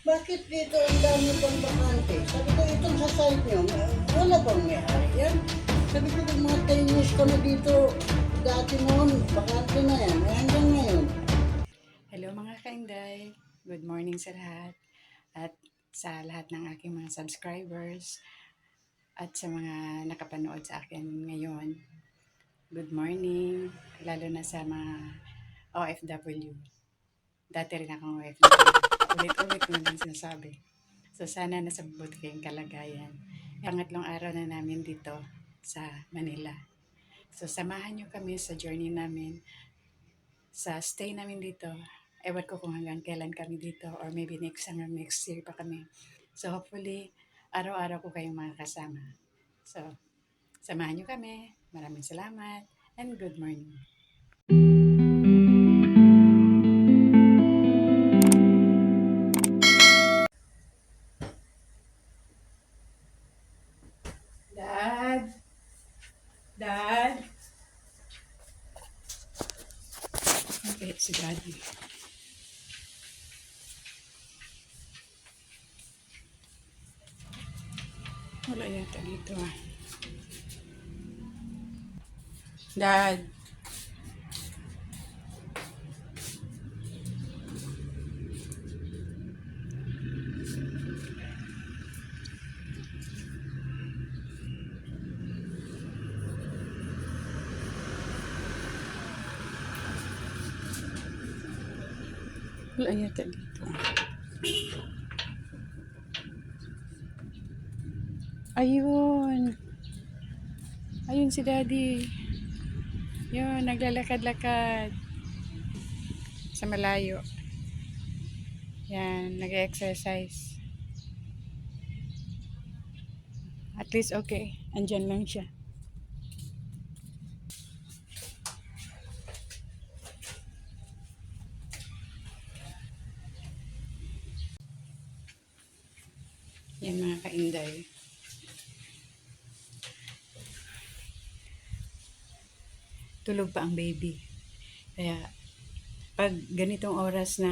Bakit dito ang dami pang bakante? Sabi ko, itong sa site nyo, wala bang may-ari yan? Sabi ko, kung mga 10 years ko na dito, dati noon, bakante na yan. Hanggang ngayon. Hello mga kainday, good morning sa lahat at sa lahat ng aking mga subscribers at sa mga nakapanood sa akin ngayon. Good morning, lalo na sa mga OFW. Dati rin akong OFW. Ulit-ulit mo lang sinasabi. So sana nasa mabuti kayong kalagayan. Pangatlong araw na namin dito sa Manila. So samahan nyo kami sa journey namin, sa stay namin dito. Ewan ko kung hanggang kailan kami dito or maybe next year pa kami. So hopefully, araw-araw ko kayong mga kasama. So, samahan nyo kami. Maraming salamat and good morning. Dad? Dad? Okay, si Daddy. Wala yata dito ah. Dad? Wala yata dito. Ayun. Ayun si Daddy. Yun, naglalakad-lakad. Sa malayo. Yan, nag-exercise. At least okay, andyan lang siya. Yan mga kainday. Tulog pa ang baby. Kaya pag ganitong oras na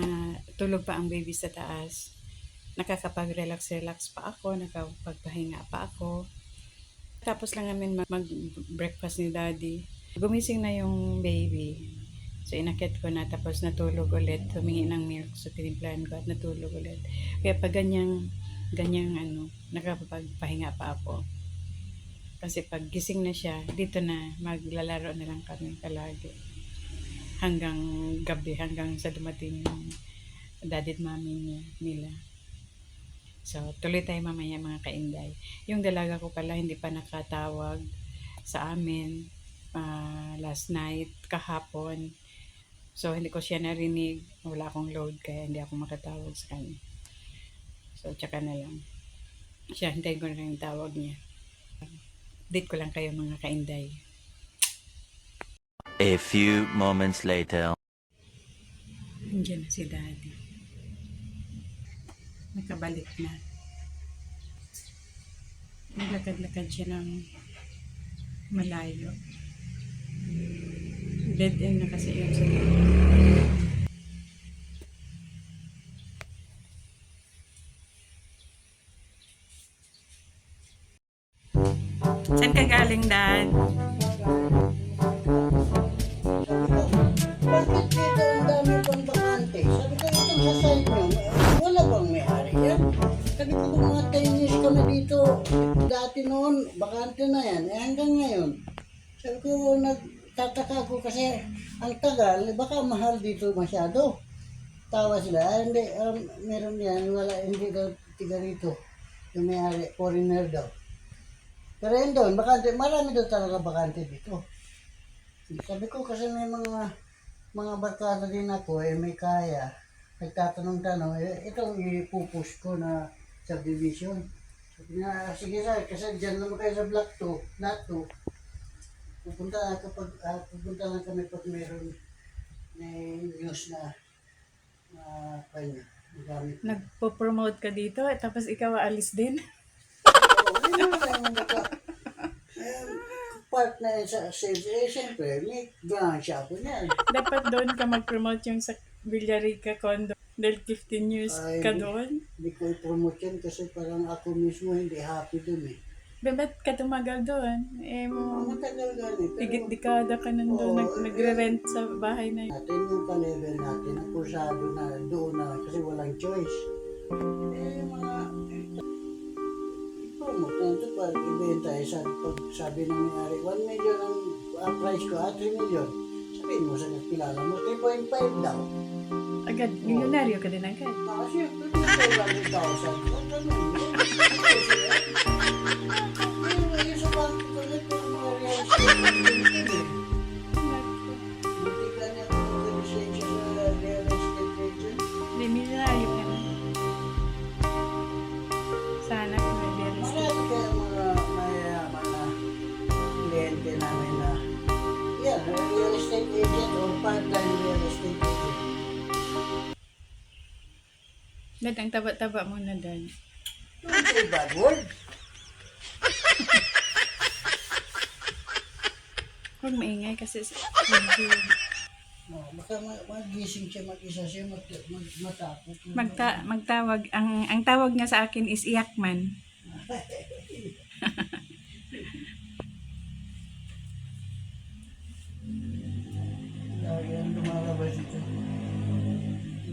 tulog pa ang baby sa taas, nakakapag-relax pa ako, nakapagpahinga pa ako. Tapos lang namin mag-breakfast ni Daddy. Gumising na yung baby. So inakit ko na, tapos natulog ulit. Humingi ng milk, so tinimplahan ko at natulog ulit. Kaya pag ganyang nakapagpahinga pa ako. Kasi pag gising na siya, dito na maglalaro na lang kami palagi. Hanggang gabi, hanggang sa dumating yung daddy at mommy nila. So, tuloy tayo mamaya mga kainday. Yung dalaga ko pala hindi pa nakatawag sa amin last night, kahapon. So, hindi ko siya narinig. Wala akong load kaya hindi ako makatawag sa kanya. So, tsaka na lang. Siya, hintayin ko na lang yung tawag niya. Date ko lang kayo mga kainday. A few moments later. Andiyan na si Daddy. Nakabalik na. Naglakad-lakad siya ng malayo. Dead end na kasi yung sa Saan ka galing, Dad? Bakit dito ang dami pang bakante? Sabi ko, itong sa site nyo, wala bang may-ari yan? Sabi ko, kung mga 10 years ko na dito, dati noon, bakante na yan. Hanggang ngayon. Sabi ko, nagtataka ko kasi ang tagal, baka mahal dito masyado. Tawa sila, hindi, meron yan, wala, hindi daw tiga rito. Yung may-ari, foreigner daw. Pero yun doon, bakante, marami daw talaga bakante dito. Sabi ko kasi may mga barkada din ako, may kaya. Nagtatanong-tanong, itong ipupus ko na subdivision. Sabi na, sige sir, kasi dyan naman kayo sa block 2, lot 2. Pupunta lang kami pag may news na kanya. Gamit. Nagpo-promote ka dito, tapos ikaw aalis din? Yun naman part na yun sa sales. Siyempre, may branch ako niyan. Dapat doon ka mag-promote yung sa Villarica condo. Dahil 15 years Ay, ka doon. Hindi ko i-promote yan kasi parang ako mismo hindi happy dun eh. Ba't ka tumagal doon? Eh, Matagal gani, higit pero dekada ka nandun, Oo, nagre-rent sa bahay na yun. natin yung ka-level natin, napusado na doon na kasi walang choice. Eh, mga promote na ito pag ibenta eh, pag sabi ng may-ari, 1 million ang price ko, 3 million. Sabihin mo sa kilala mo, 3.5 daw. Agad, milyonaryo ka din agad. Kasi 200,000. Ano yun? Yung sa bangko ko na ito, mga real estate agent. Buti ka niya kung mag-lisensya sa real estate agent. Hindi, milyonaryo ka na. Sana kung may real estate. Marami kaya mga mayayaman na kliyente namin na real estate agent or part-time real estate agent. Dad, ang taba-taba mo na, Dad. Don't say bad word. Huwag maingay kasi No, baka magising siya, mag-isa siya, matakot. magtawag. Ang tawag niya sa akin is Iyakman. Lagi ang lumalabas ito.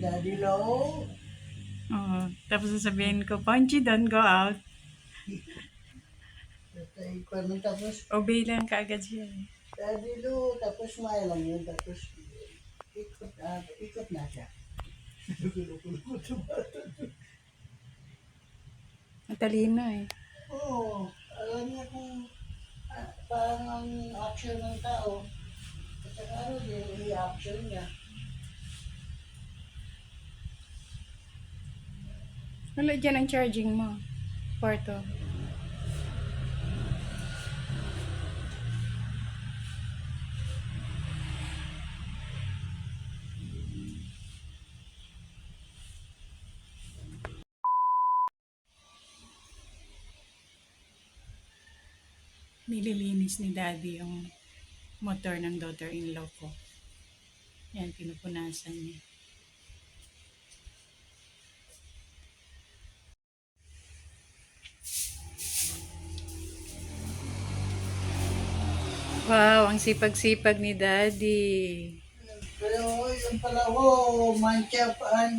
Daddy Low. Oo. Tapos sasabihin ko, Ponchi, don't go out. Tapos, Obey lang kaagad siya. Daddy Low. Tapos smile lang yun. Tapos, ikot na siya. Matalino eh. Oo. Alam niya kung parang ang action ng tao. At saka ano din, i-action niya. Wala dyan ang charging mo. Porto. Nililinis ni Daddy yung motor ng daughter-in-law ko. Yan, pinupunasan niya. Wow, ang sipag-sipag ni Daddy. Pero yung pala ko, mancha pa,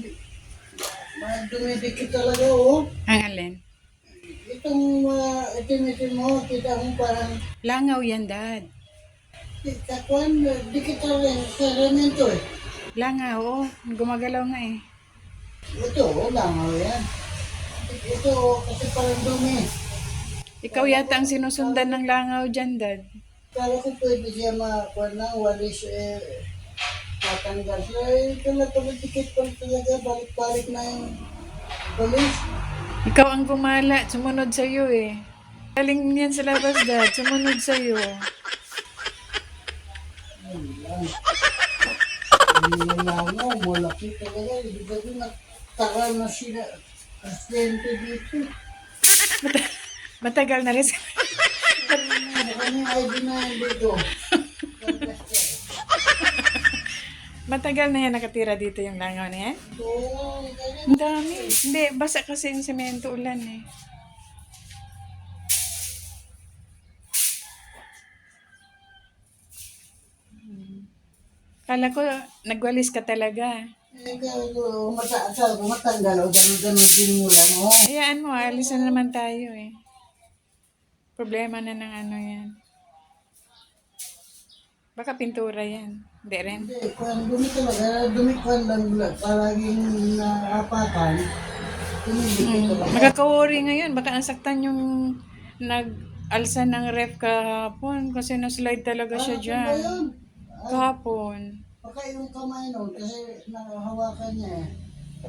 dumidikit talaga oh. Ang alin? Itong itim-itim mo, kita mo parang Langaw yan, Dad. kakuan, dikit talaga sa remento eh. Langaw, oh. Gumagalaw nga eh. Ito, langaw yan. Ito, kasi parang dumi. Ikaw yata ang sinusundan ng langaw dyan, Dad. Kala ko pwede siya makuha na, walis matanggal. So, ito na dikit pa talaga, balik-balik na yung walis. Ikaw ang gumala, sumunod sa'yo eh. Galing yan sa labas, Dad. Sumunod sa'yo. Ayun lang. Yung langaw, malaki talaga. Ibig sabihin, nagtaka na sila. Presidente dito. Matagal na rin. Ano yung ID na yan dito? Matagal na yan nakatira dito yung langaw na yan. Oo, ganyan. Ang dami. Hindi, basa kasi yung semento ulan eh. Kala ko, nagwalis ka talaga. Matanggal o gano'n din mo lang. Oh. Hayaan mo, alis na naman tayo eh. Problema na ng ano yan. Baka pintura yan. Hindi rin. Hindi, kung dumi talaga, dumi ko lang palaging naapakan. Dumidikit talaga. Nakaka-worry ngayon. Baka nasaktan yung nag-alsa ng ref kahapon kasi na-slide talaga siya Ano ba dyan. yun? Kahapon. Baka yung kamay nun, kasi nakahawakan niya eh.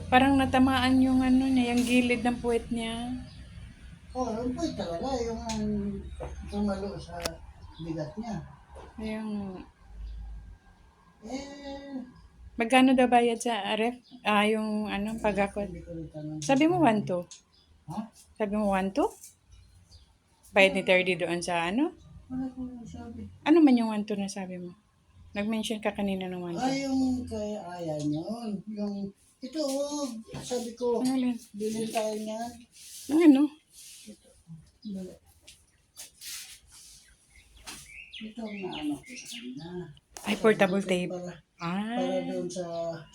Parang natamaan yung ano niya, yung gilid ng puwet niya. Oh, yun po talaga, yung tumalo sa bigat niya. Yung, Eh, magkano daw bayad sa ref? Yung ano, pagakot. hindi ko rin tanong. Sabi mo 1-2. Ha? Sabi mo 1-2? Bayad ni 30 doon sa ano? Wala ko sabi. Ano man yung 1-2 na sabi mo? Nag-mention ka kanina ng 1-2. Yung kaya ayan yun. Yung Ito, oh, sabi ko, Ano lang? bilhin tayo niyan. Ang ano? Ito. Ito ang naano ko sa kanya. Ay, portable tape. Para Ah. doon sa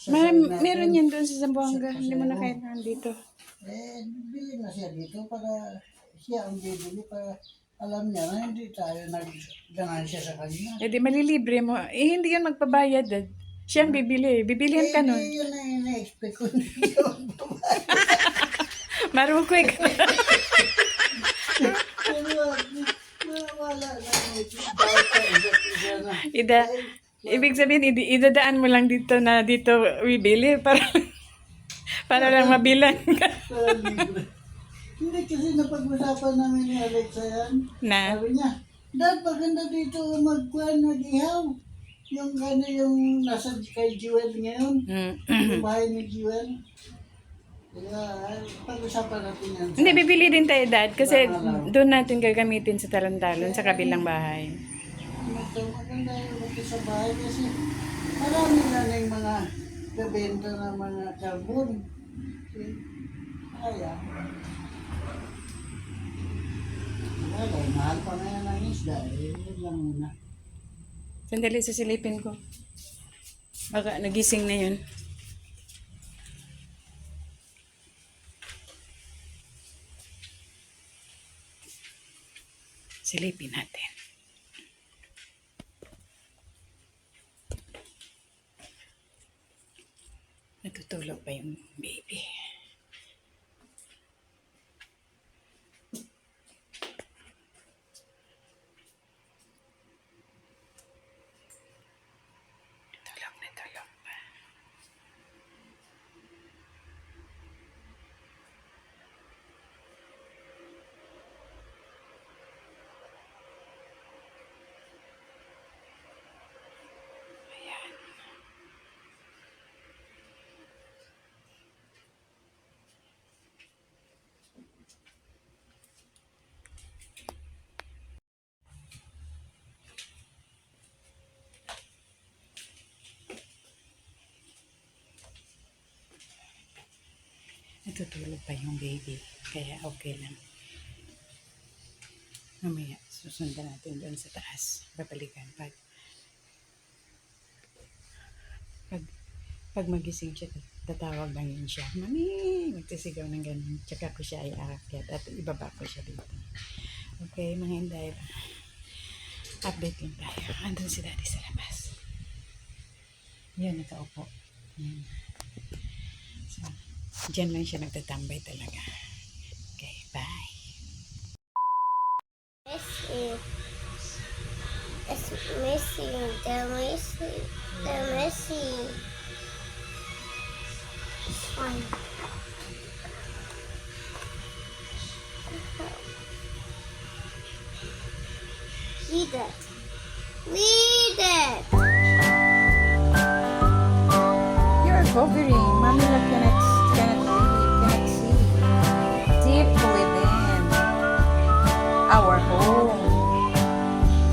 Ma- side natin. meron yan doon sa Zamboanga. Sa- Hindi mo na sa- kailangan dito. Bili na siya dito para siya ang bibili para alam niya na hindi tayo nagganansya sa kanya. Eh di malilibre mo. Eh hindi yan magpabayad. Dad. Siya ang bibili. Bibilihan ka nun. Yun na ina-expect ko. Hindi ako babayad. Marukoy ka. Pero wala na. Dahil sa isa't isa na. Ida, ibig sabihin, idadaan mo lang dito na dito bibili para lang mabilan ka. Para libre. Hindi kasi napag-usapan namin ni Alexa yan. Na? Sabi niya, Dad, maganda dito mag-ihaw. Yung ano yung nasa kay Jewel ngayon. Yung bahay ni Jewel. Kaya pag-usapan natin yan. Hindi, bibili din tayo, Dad. Kasi doon natin gagamitin sa Talantalon, sa kabilang bahay. Maganda yung ito sa bahay kasi marami na yung mga gabenta na mga carbon. Kaya, wala, mahal pa na yan ang isda. Yun lang muna. Sandali, sasilipin ko. Baka nagising na yun. Silipin natin. Natutulog pa yung baby. Natulog pa. Ayan. Natutulog pa yung baby. Kaya okay lang. Mamaya, susundan natin doon sa taas. Babalikan. Pag magising siya, tatawag lang yun siya. Mami! Magtisigaw ng ganun. Tsaka ko siya ay aakyat at ibaba ko siya dito. Okay, mga hinday. Update lang tayo. Andun si Daddy sa labas. Yan, nakaupo. Yan. So, dyan lang siya nagtatambay talaga. Okay, bye. It's missing. They're missing. They're missing. It's fine. Read it. Read it. You're covering. Mommy cannot see. Deep within our home.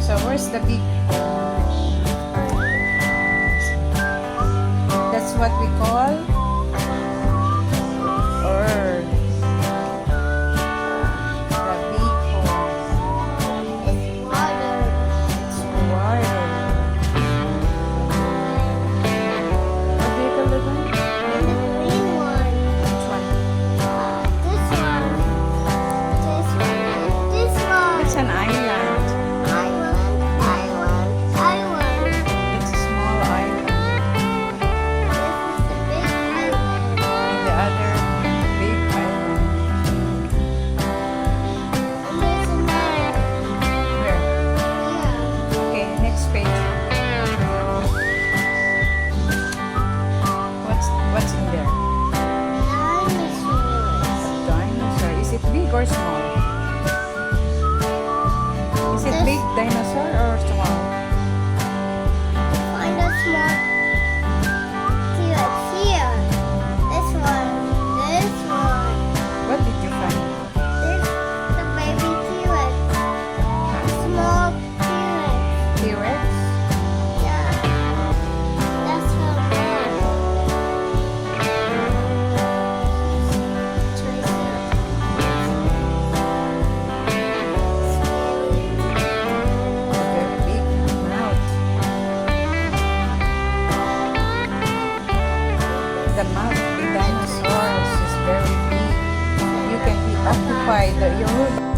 So where's the big home? That's what we call Earth. The big home. It's water. It's water. What do you call that one? And the green one. Which one? This one. This one. This one. It's an island. Island. It's a small island. This is the big island. And the other big island. And there's another. Where? Yeah. Okay, next page. What's in there? Dinosaurs. A dinosaur. Is it big or small? Is it big dinosaur or small? Find a small T-Rex here. This one. This one. What did you find? This the baby T-Rex. Small T-Rex. T-Rex? Yeah. That's her mom. Fighter. Yung